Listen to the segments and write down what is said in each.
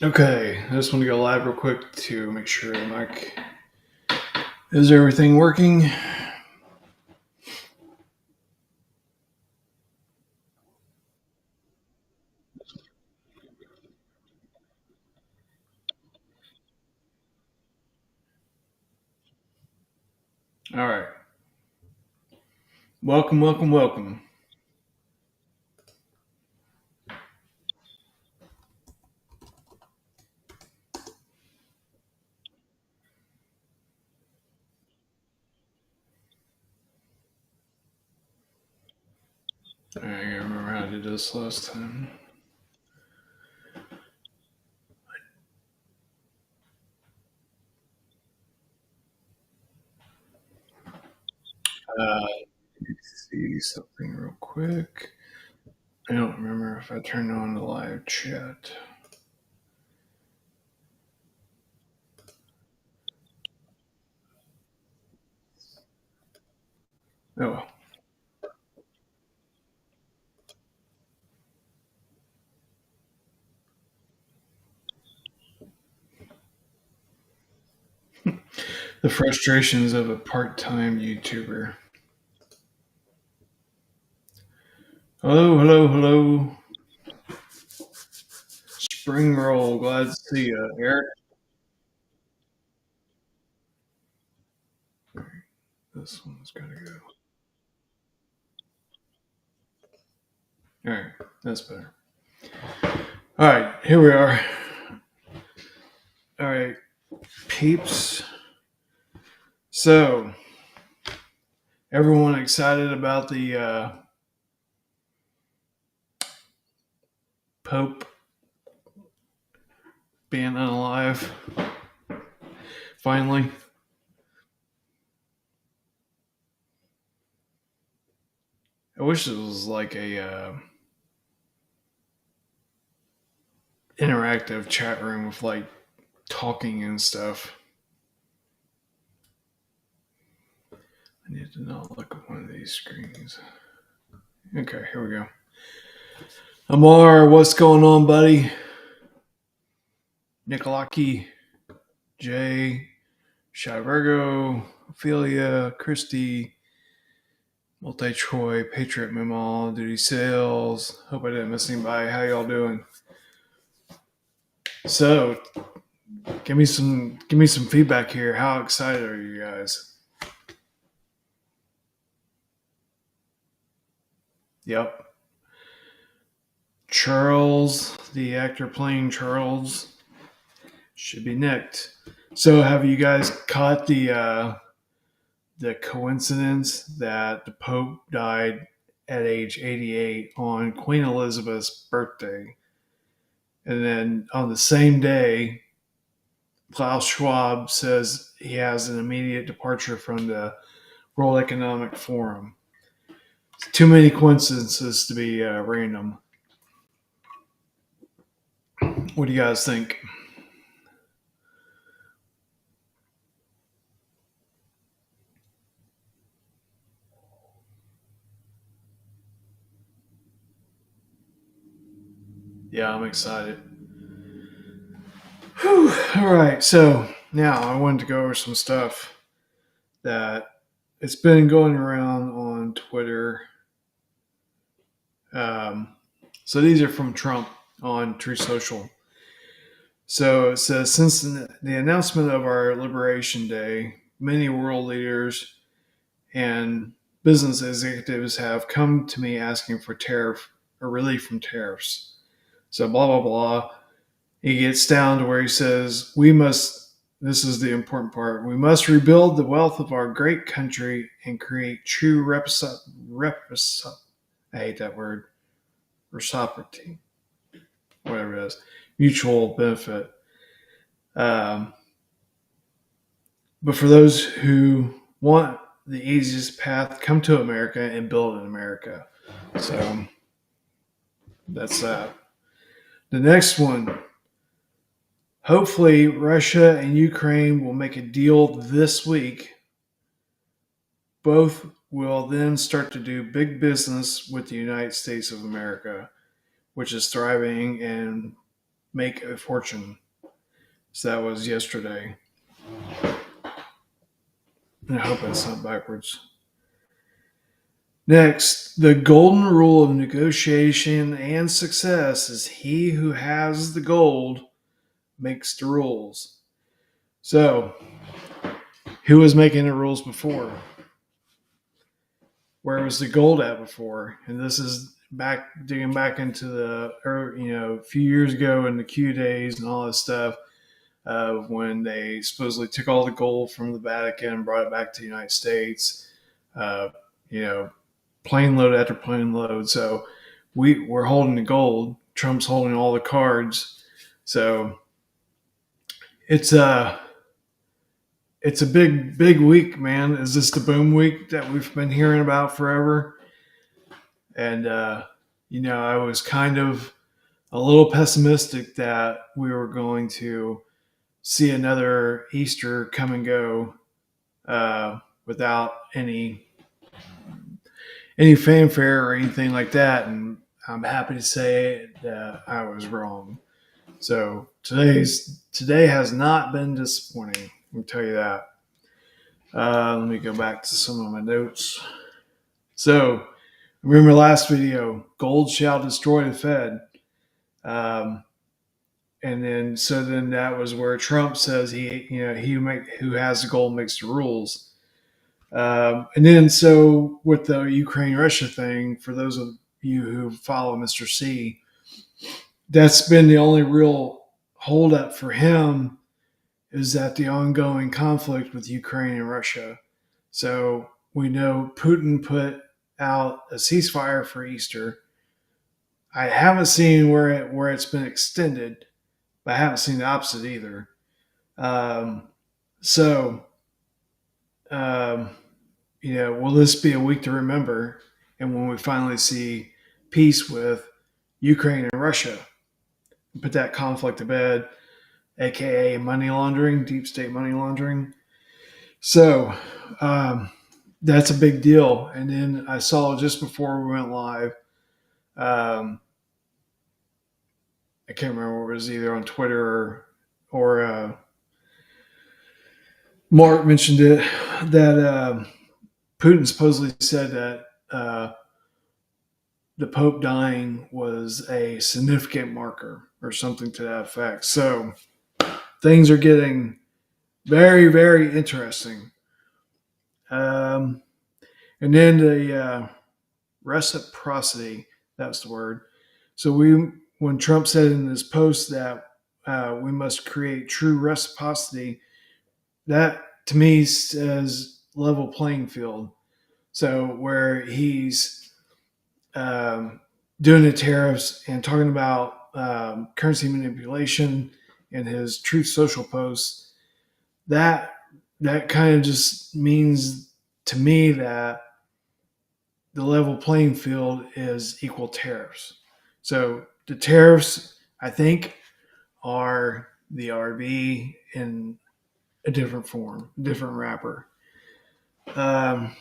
Okay, I just want to go live real quick to make sure the mic is everything working. All right, welcome, welcome, welcome. All right, I gotta remember how I did this last time. Uh, let's see something real quick. I don't remember if I turned on the live chat. Oh, well. The frustrations of a part-time YouTuber. Hello, hello, hello. Spring roll. Glad to see you, Eric. This one's gotta go. All right, that's better. All right, here we are. All right, peeps. So, everyone excited about the Pope being unalive? Finally, I wish it was like a interactive chat room with like talking and stuff. I need to not look at one of these screens. Okay, here we go. Amar, what's going on, buddy? Nikolaki, Jay, Shy Virgo, Ophelia, Christy, Multi Troy, Patriot Memo, Duty Sales. Hope I didn't miss anybody. How y'all doing? So, give me some feedback here. How excited are you guys? Yep. Charles, the actor playing Charles, should be nicked. So, have you guys caught the coincidence that the Pope died at age 88 on Queen Elizabeth's birthday, and then on the same day, Klaus Schwab says he has an immediate departure from the World Economic Forum. Too many coincidences to be random. What do you guys think? Yeah, I'm excited. Whew. All right, so now I wanted to go over some stuff that it's been going around on Twitter. Um, so these are from Trump on True Social. So it says since the announcement of our Liberation Day, many world leaders and business executives have come to me asking for tariff or relief from tariffs. So blah blah blah. He gets down to where he says, "We must." This is the important part. We must rebuild the wealth of our great country and create true I hate that word. Reciprocity, whatever it is, mutual benefit. Um, but for those who want the easiest path, come to America and build in America. So that's that. The next one. Hopefully, Russia and Ukraine will make a deal this week. Both will then start to do big business with the United States of America, which is thriving and make a fortune. So that was yesterday. And I hope it's not backwards. Next, the golden rule of negotiation and success is he who has the gold makes the rules. So, who was making the rules before? Where was the gold at before? And this is digging back into a few years ago in the Q days and all this stuff, when they supposedly took all the gold from the Vatican and brought it back to the United States. Uh, you know, plane load after plane load. So we're holding the gold. Trump's holding all the cards. So it's a big week, man. Is this the boom week that we've been hearing about forever? And I was kind of a little pessimistic that we were going to see another Easter come and go without any fanfare or anything like that. And I'm happy to say that I was wrong. So today has not been disappointing. Let me tell you that. Let me go back to some of my notes. So remember last video, gold shall destroy the Fed. And then that was where Trump says who has the gold makes the rules. And then so with the Ukraine Russia thing, for those of you who follow Mr. C, that's been the only real holdup for him, is that the ongoing conflict with Ukraine and Russia. So we know Putin put out a ceasefire for Easter. I haven't seen where it's been extended, but I haven't seen the opposite either. Will this be a week to remember? And when we finally see peace with Ukraine and Russia, put that conflict to bed, aka money laundering, deep state money laundering. So that's a big deal. And then I saw just before we went live, I can't remember, it was either on Twitter or Mark mentioned it, that Putin supposedly said that the Pope dying was a significant marker or something to that effect. So things are getting very, very interesting. And then the reciprocity, that's the word. So when Trump said in his post that we must create true reciprocity, that to me says level playing field. So where he's doing the tariffs and talking about currency manipulation in his Truth Social posts, that kind of just means to me that the level playing field is equal tariffs. So the tariffs, I think, are the RB in a different form, different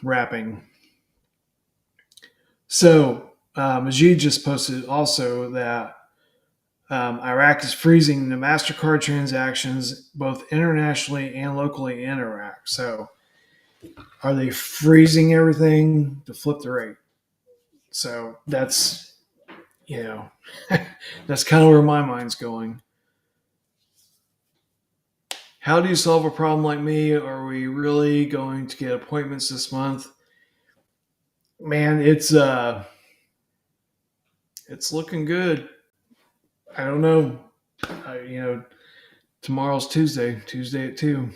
wrapping. So Majid just posted also that Iraq is freezing the MasterCard transactions both internationally and locally in Iraq. So are they freezing everything to flip the rate? So that's, that's kind of where my mind's going. How do you solve a problem like me? Are we really going to get appointments this month? Man, it's looking good. I don't know. Tomorrow's Tuesday at 2.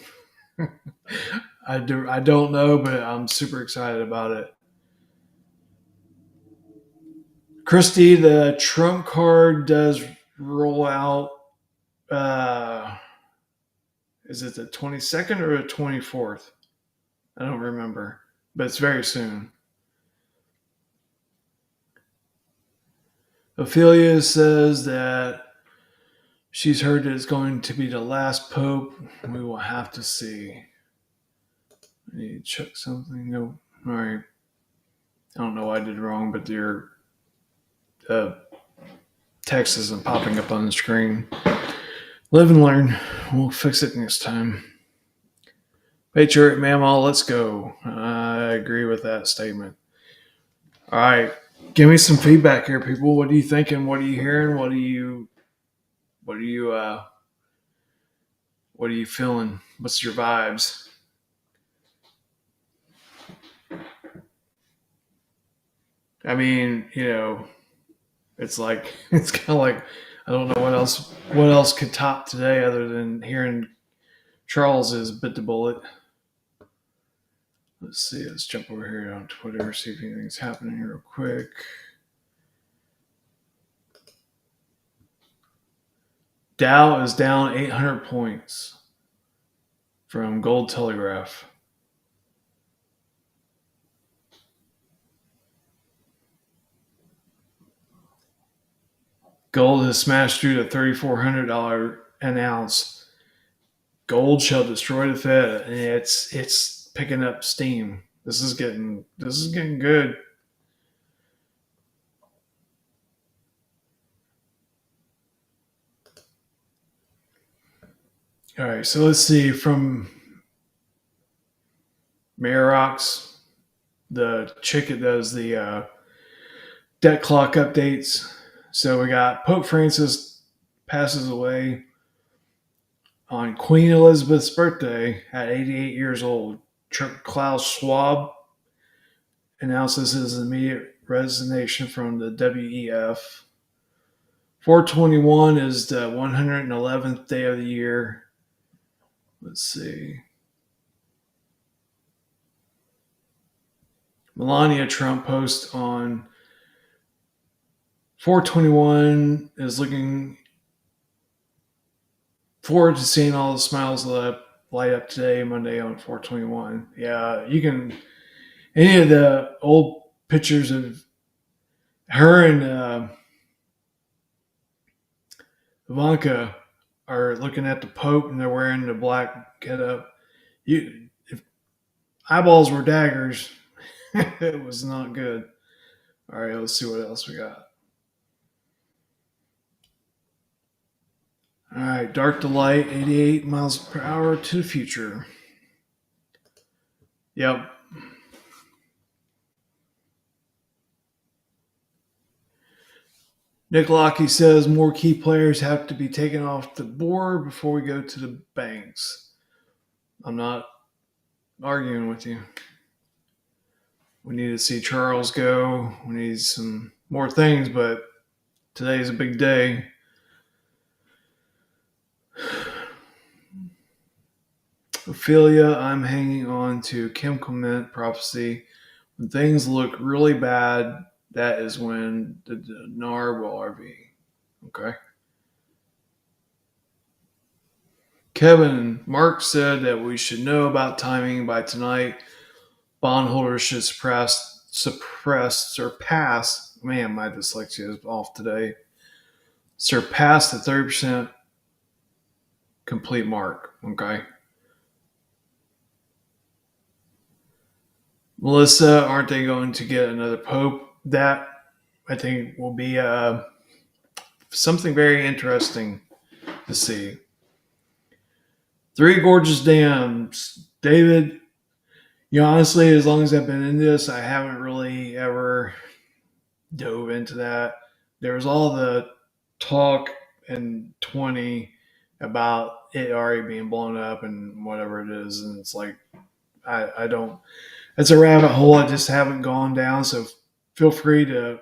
I don't know, but I'm super excited about it. Christy, the Trump card does roll out. Is it the 22nd or the 24th? I don't remember, but it's very soon. Ophelia says that she's heard that it's going to be the last pope. We will have to see. I need to check something. No. All right. I don't know what I did wrong, but text isn't popping up on the screen. Live and learn. We'll fix it next time. Patriot Mammal, let's go. I agree with that statement. All right, give me some feedback here, people. What are you thinking? What are you hearing? What are you feeling? What's your vibes? I mean, it's like it's kind of like I don't know what else could top today other than hearing Charles's bit the bullet. Let's see. Let's jump over here on Twitter, see if anything's happening real quick. Dow is down 800 points from Gold Telegraph. Gold has smashed through to $3,400 an ounce. Gold shall destroy the Fed, and it's picking up steam. This is getting good. All right, so let's see from Marox, the chick that does the debt clock updates. So we got Pope Francis passes away on Queen Elizabeth's birthday at 88 years old. Klaus Schwab announces his immediate resignation from the WEF. 421 is the 111th day of the year. Let's see. Melania Trump post on 421 is looking forward to seeing all the smiles light up today, Monday on 421. Yeah, you can. Any of the old pictures of her and Ivanka are looking at the Pope and they're wearing the black getup. If eyeballs were daggers, it was not good. All right, let's see what else we got. All right, Dark Delight, 88 miles per hour to the future. Yep. Nick Lockie says more key players have to be taken off the board before we go to the banks. I'm not arguing with you. We need to see Charles go. We need some more things, but today's a big day. Ophelia, I'm hanging on to Kim Clement prophecy. When things look really bad, that is when the dinar will RV. Okay. Kevin, Mark said that we should know about timing by tonight. Bondholders should surpass, man, my dyslexia is off today. Surpass the 30% complete mark. Okay. Melissa, aren't they going to get another pope? That I think will be something very interesting to see. Three Gorges Dams. David, honestly, as long as I've been in this, I haven't really ever dove into that. There was all the talk in 20 about it already being blown up and whatever it is. And it's like, I don't, it's a rabbit hole I just haven't gone down. So feel free to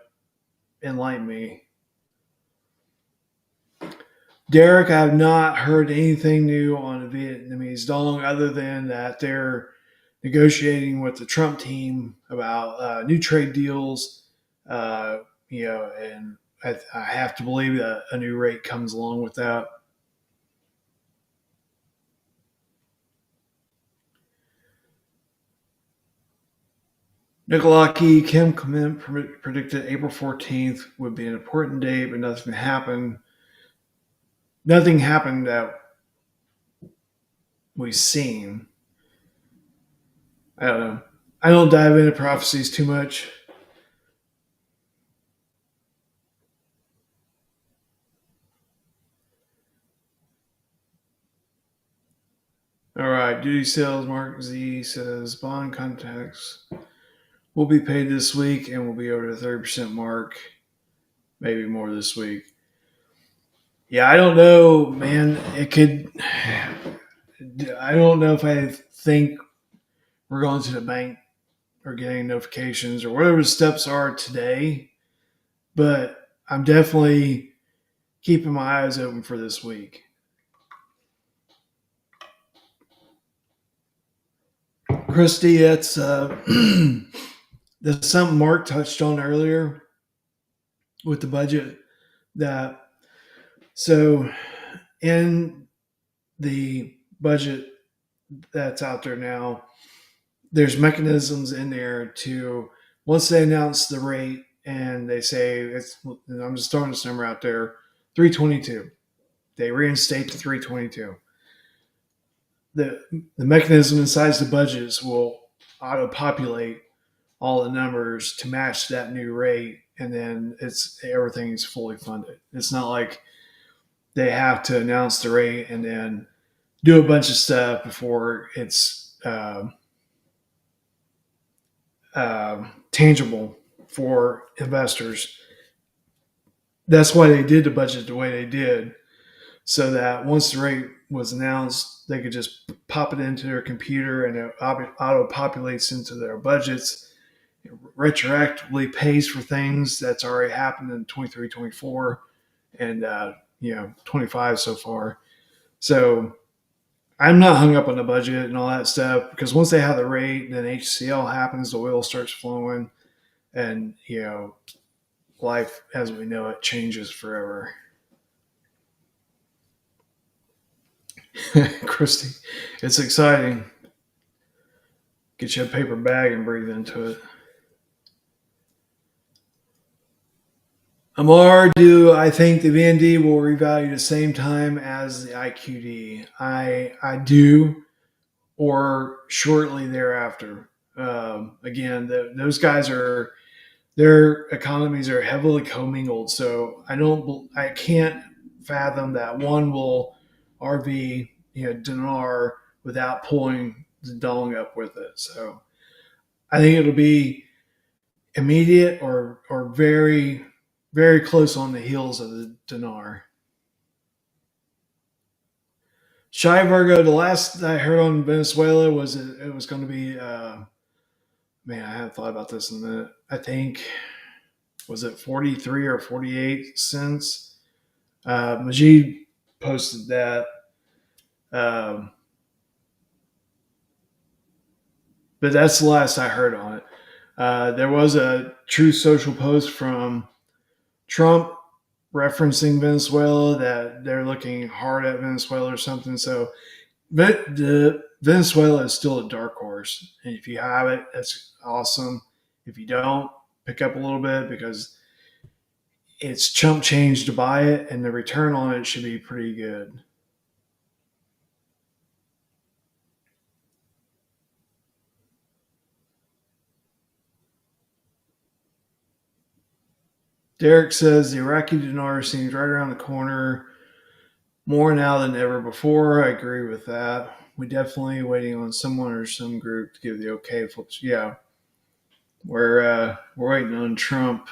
enlighten me. Derek, I have not heard anything new on the Vietnamese dong other than that they're negotiating with the Trump team about new trade deals, and I have to believe that a new rate comes along with that. Nikolaki Kim Clement predicted April 14th would be an important date, but nothing happened. Nothing happened that we've seen. I don't know. I don't dive into prophecies too much. All right, duty sales. Mark Z says bond contacts will be paid this week and will be over the 30% mark, maybe more this week. Yeah, I don't know, man. It could. I don't know if I think we're going to the bank or getting notifications or whatever the steps are today, but I'm definitely keeping my eyes open for this week. Christy, that's that's something Mark touched on earlier with the budget. That so in the budget that's out there now, there's mechanisms in there to once they announce the rate and they say it's I'm just throwing this number out there, 322. They reinstate to 322. The mechanism inside the budgets will auto populate all the numbers to match that new rate, and then it's everything's fully funded. It's not like they have to announce the rate and then do a bunch of stuff before it's tangible for investors. That's why they did the budget the way they did, so that once the rate was announced, they could just pop it into their computer and it auto populates into their budgets. It retroactively pays for things that's already happened in 23, 24, and 25 so far. So I'm not hung up on the budget and all that stuff because once they have the rate, then HCL happens, the oil starts flowing, and life as we know it changes forever. Christy, it's exciting. Get you a paper bag and breathe into it. Amar, do I think the VND will revalue the same time as the IQD? I do, or shortly thereafter. Again, those guys are their economies are heavily commingled, so I can't fathom that one will RV dinar without pulling the dong up with it. So I think it'll be immediate or very very close on the heels of the dinar. Shy Virgo, the last I heard on Venezuela was it was going to be, man, I haven't thought about this in a minute. I think, was it 43 or 48 cents? Majid posted that. But that's the last I heard on it. There was a True Social post from Trump referencing Venezuela that they're looking hard at Venezuela or something. So Venezuela is still a dark horse. And if you have it, that's awesome. If you don't, pick up a little bit because it's chump change to buy it and the return on it should be pretty good. Derek says the Iraqi dinar seems right around the corner more now than ever before. I agree with that. We definitely waiting on someone or some group to give the okay. Yeah, we're waiting on Trump,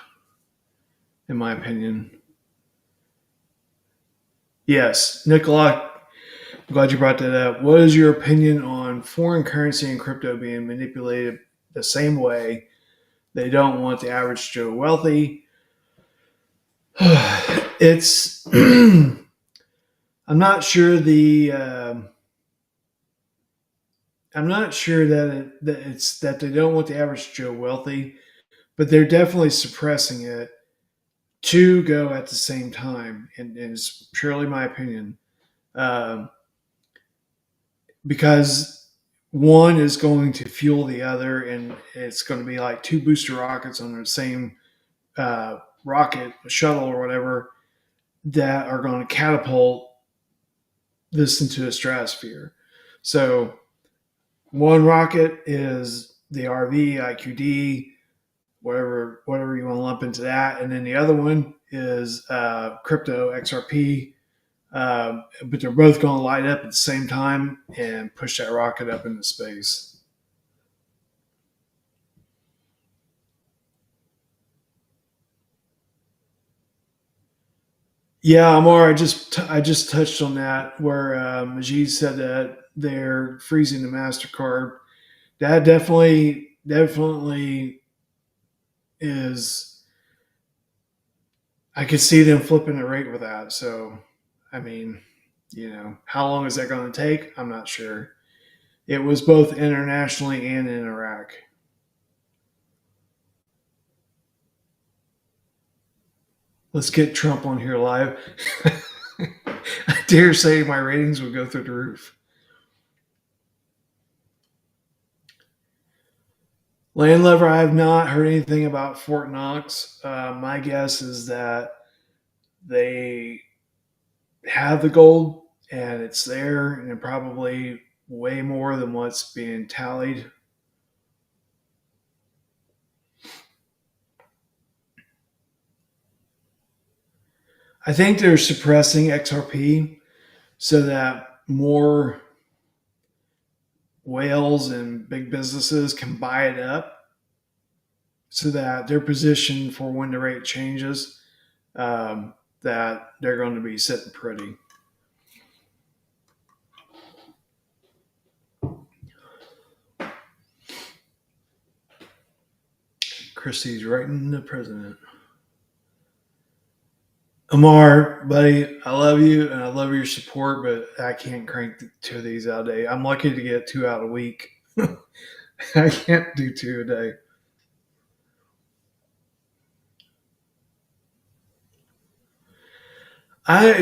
in my opinion. Yes, Nicola, I'm glad you brought that up. What is your opinion on foreign currency and crypto being manipulated the same way? They don't want the average Joe wealthy. It's I'm not sure I'm not sure that they don't want the average Joe wealthy, but they're definitely suppressing it to go at the same time, and it's purely my opinion, because one is going to fuel the other, and it's going to be like two booster rockets on the same rocket shuttle or whatever that are going to catapult this into a stratosphere. So one rocket is the RV, IQD, whatever you want to lump into that, and then the other one is crypto XRP, but they're both going to light up at the same time and push that rocket up into space. Yeah, Amar, I just touched on that where Majid said that they're freezing the Mastercard. That definitely is. I could see them flipping the rate with that. So, I mean, how long is that going to take? I'm not sure. It was both internationally and in Iraq. Let's get Trump on here live. I dare say my ratings would go through the roof. Landlover, I have not heard anything about Fort Knox. My guess is that they have the gold and it's there and probably way more than what's being tallied. I think they're suppressing XRP so that more whales and big businesses can buy it up so that they're positioned for when the rate changes, that they're going to be sitting pretty. Christie's writing the president. Amar, buddy, I love you and I love your support, but I can't crank two of these out a day. I'm lucky to get two out a week. I can't do two a day.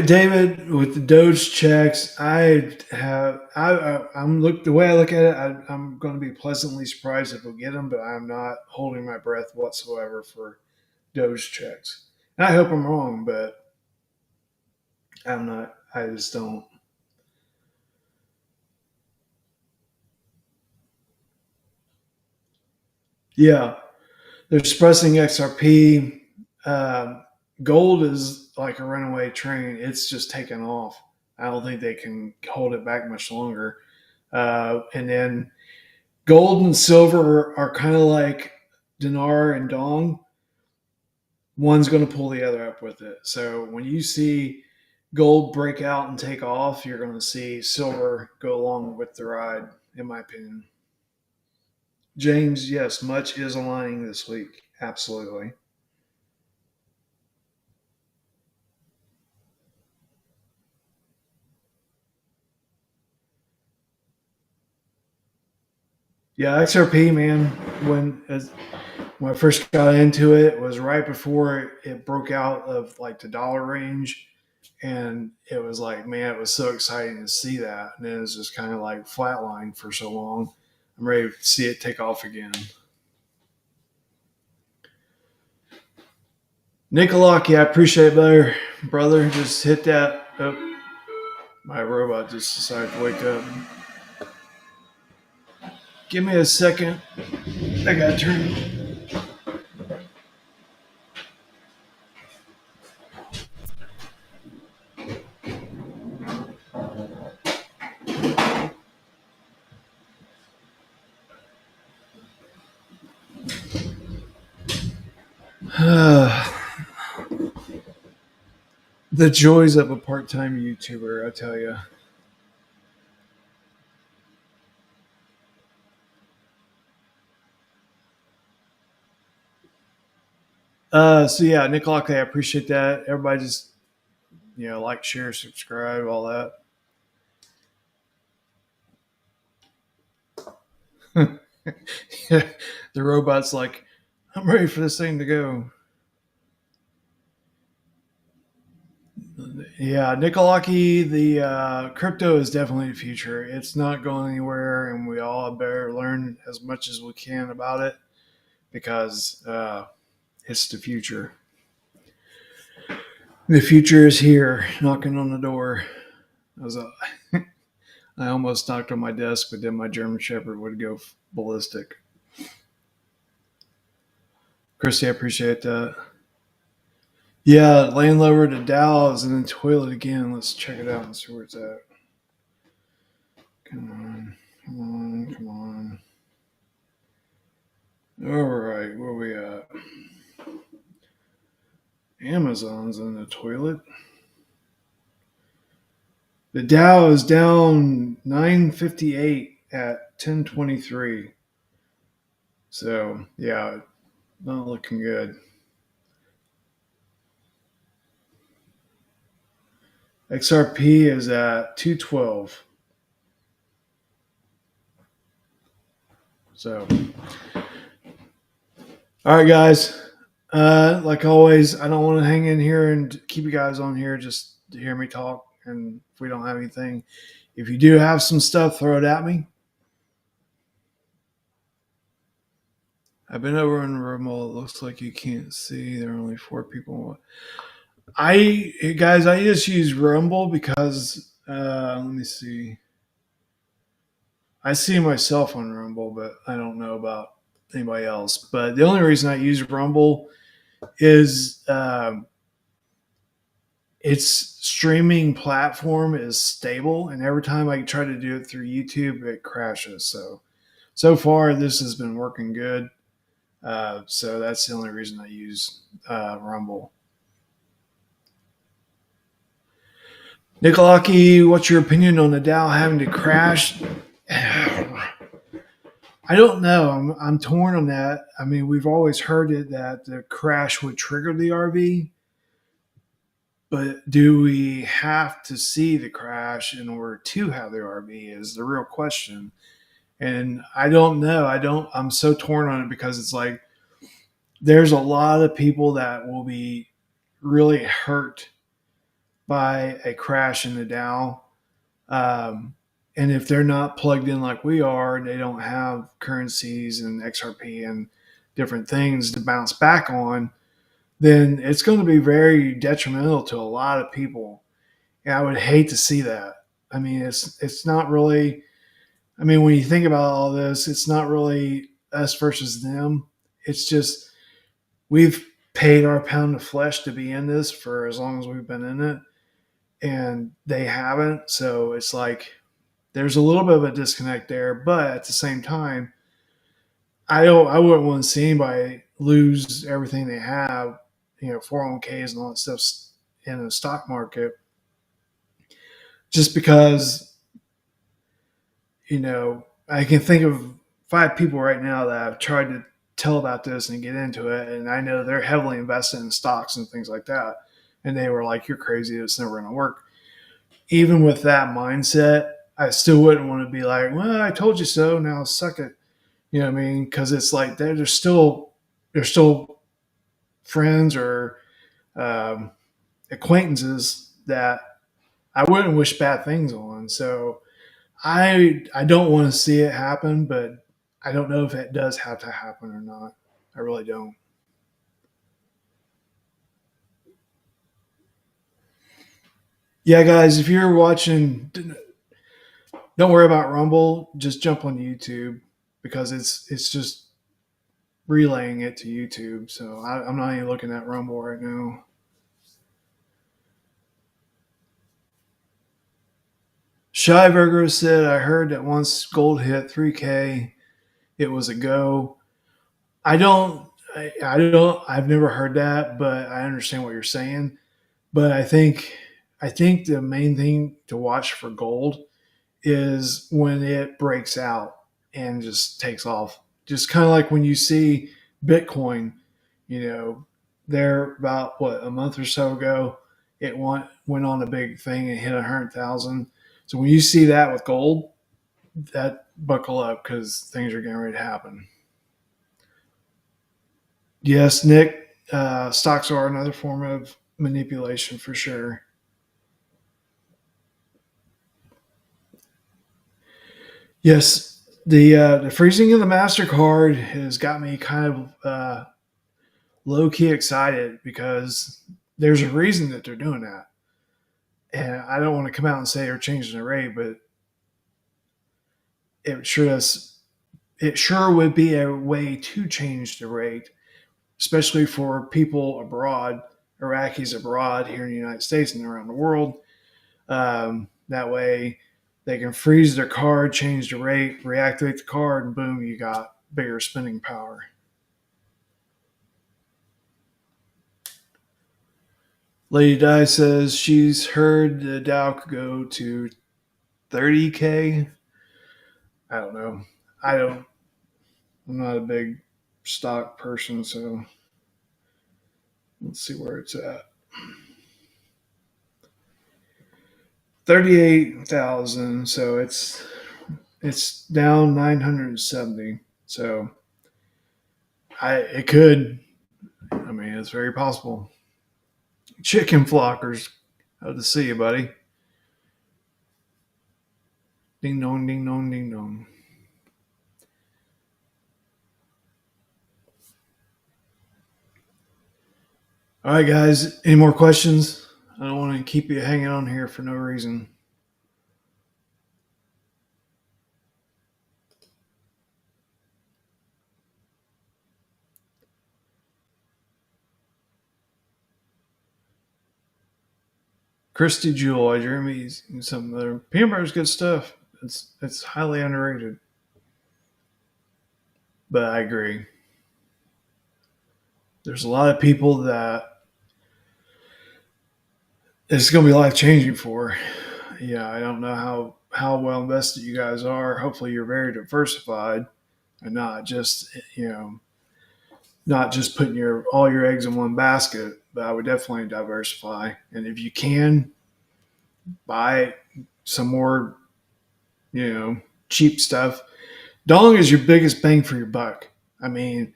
David, with the Doge checks, I'm look the way I look at it. I'm going to be pleasantly surprised if we get them, but I'm not holding my breath whatsoever for Doge checks. And I hope I'm wrong, but I'm not. I just don't. Yeah, they're suppressing XRP. Gold is like a runaway train. It's just taken off. I don't think they can hold it back much longer. And then gold and silver are kind of like dinar and dong. One's going to pull the other up with it. So when you see gold break out and take off, you're going to see silver go along with the ride, in my opinion. James, yes, much is aligning this week. Absolutely. Yeah, XRP, man. When I first got into it, it was right before it broke out of like the dollar range, and it was like, man, it was so exciting to see that. And then it's just kind of like flatlined for so long. I'm ready to see it take off again. Nikolaki, I appreciate it, brother. Just hit that. Oh, my robot just decided to wake up. Give me a second. I gotta turn. The joys of a part-time YouTuber, I tell you. So yeah, Nick Lockley, I appreciate that. Everybody just like, share, subscribe, all that. Yeah, the robot's like, I'm ready for this thing to go. Yeah, Nikolaki, the crypto is definitely the future. It's not going anywhere, and we all better learn as much as we can about it because it's the future. The future is here, knocking on the door. I was I almost knocked on my desk, but then my German Shepherd would go ballistic. Christy, I appreciate that. Yeah, laying lower to Dow is in the toilet again. Let's check it out and see where it's at. Come on, come on, come on. All right, where we at? Amazon's in the toilet. The Dow is down 958 at 1023. So yeah, not looking good. XRP is at 212. So, all right, guys. Like always, I don't want to hang in here and keep you guys on here just to hear me talk. And if we don't have anything, if you do have some stuff, throw it at me. I've been over in Rumble. It looks like you can't see. There are only 4 people. Guys, I just use Rumble because let me see. I see myself on Rumble, but I don't know about anybody else. But the only reason I use Rumble is its streaming platform is stable, and every time I try to do it through YouTube, it crashes. So far, this has been working good. So that's the only reason I use Rumble. Nikolaki, what's your opinion on the Dow having to crash? I don't know. I'm torn on that. I mean, we've always heard it that the crash would trigger the RV, but do we have to see the crash in order to have the RV is the real question. And I don't know. I'm so torn on it because it's like there's a lot of people that will be really hurt by a crash in the Dow. And if they're not plugged in like we are, they don't have currencies and XRP and different things to bounce back on, then it's going to be very detrimental to a lot of people. And I would hate to see that. I mean, it's not really. I mean, when you think about all this, it's not really us versus them. It's just we've paid our pound of flesh to be in this for as long as we've been in it, and they haven't. So it's like there's a little bit of a disconnect there. But at the same time, I wouldn't want to see anybody lose everything they have, 401ks and all that stuff in the stock market, just because, I can think of 5 people right now that I've tried to tell about this and get into it, and I know they're heavily invested in stocks and things like that, and they were like, "You're crazy. It's never going to work." Even with that mindset, I still wouldn't want to be like, "Well, I told you so. Now suck it." You know what I mean? Because it's like they're still friends or acquaintances that I wouldn't wish bad things on. So I don't want to see it happen, but I don't know if it does have to happen or not. I really don't. Yeah, guys, if you're watching, don't worry about Rumble. Just jump on YouTube because it's just relaying it to YouTube. So I'm not even looking at Rumble right now. Shy Burger said, "I heard that once gold hit 3K, it was a go." I don't, I've never heard that, but I understand what you're saying. But I think the main thing to watch for gold is when it breaks out and just takes off. Just kind of like when you see Bitcoin, you know, there about a month or so ago, it went on a big thing and hit 100,000. So when you see that with gold, that buckle up because things are getting ready to happen. Yes, Nick, stocks are another form of manipulation for sure. Yes, the freezing of the Mastercard has got me kind of low key excited because there's a reason that they're doing that, and I don't want to come out and say they're changing the rate, but it sure does. It sure would be a way to change the rate, especially for people abroad. Iraqis abroad here in the United States and around the world. That way they can freeze their card, change the rate, reactivate the card, and boom, you got bigger spending power. Lady Di says she's heard the Dow could go to 30K. I don't know. I'm not a big stock person, so let's see where it's at. 38,000, so it's down 970. So it could. I mean, it's very possible. Chicken flockers, out to see you, buddy. Ding dong, ding dong, ding dong. All right, guys. Any more questions? I don't want to keep you hanging on here for no reason. Christy Jewel, Jeremy's some other peanut butter is good stuff. It's highly underrated, but I agree. There's a lot of people that it's going to be life changing for. Yeah, I don't know how well invested you guys are. Hopefully, you're very diversified and not just not just putting all your eggs in one basket. But I would definitely diversify, and if you can, buy some more cheap stuff. Dong is your biggest bang for your buck. I mean,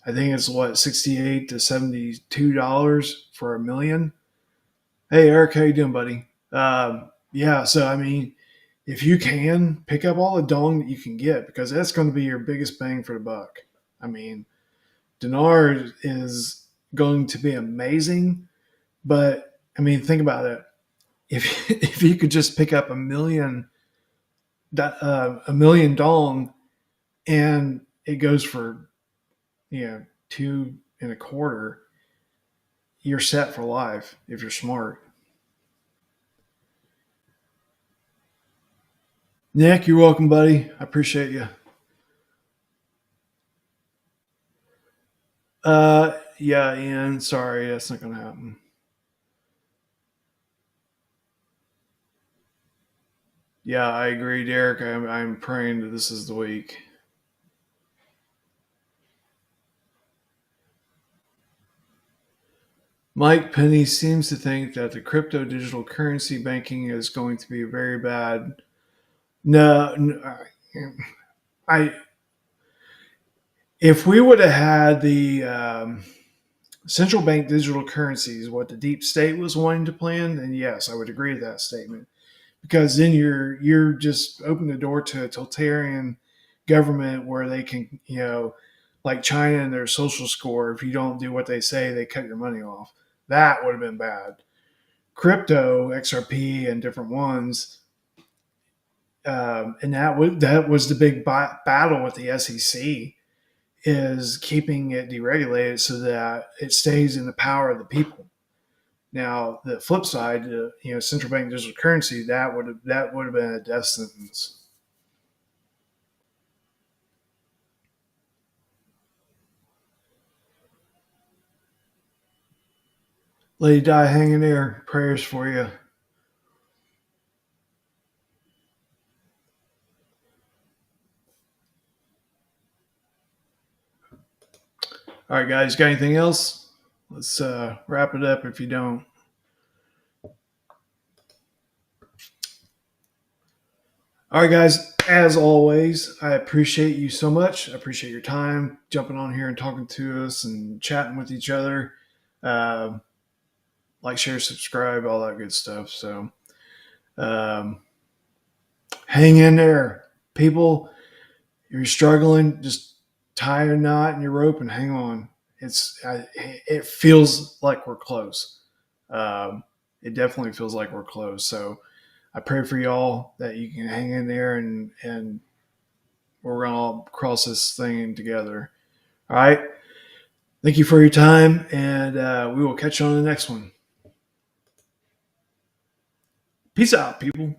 I think it's what $68 to $72 for a million. Hey Eric, how you doing, buddy? Yeah, so I mean, if you can pick up all the Dong that you can get, because that's going to be your biggest bang for the buck. I mean, Dinar is going to be amazing, but I mean, think about it. If you could just pick up a million Dong, and it goes for 2.25, you're set for life if you're smart. Nick, you're welcome, buddy. I appreciate you. Yeah, Ian, sorry, that's not gonna happen. Yeah, I agree, Derek. I'm praying that this is the week. Mike Penny seems to think that the crypto digital currency banking is going to be very bad. No, I if we would have had the central bank digital currencies, what the deep state was wanting to plan, then yes, I would agree with that statement. Because then you're just open the door to a totalitarian government where they can, like China and their social score. If you don't do what they say, they cut your money off. That would have been bad. Crypto, XRP, and different ones, and that was the big battle with the SEC, is keeping it deregulated so that it stays in the power of the people. Now, the flip side, central bank digital currency, that would have been a death sentence. Lady Di, hang in there. Prayers for you. All right, guys, got anything else? Let's wrap it up if you don't. All right, guys, as always, I appreciate you so much. I appreciate your time jumping on here and talking to us and chatting with each other. Like, share, subscribe, all that good stuff. So hang in there. People, you're struggling, just tie a knot in your rope and hang on. It feels like we're close. It definitely feels like we're close. So I pray for y'all that you can hang in there and we're gonna all cross this thing together. All right. Thank you for your time, and we will catch you on the next one. Peace out, people.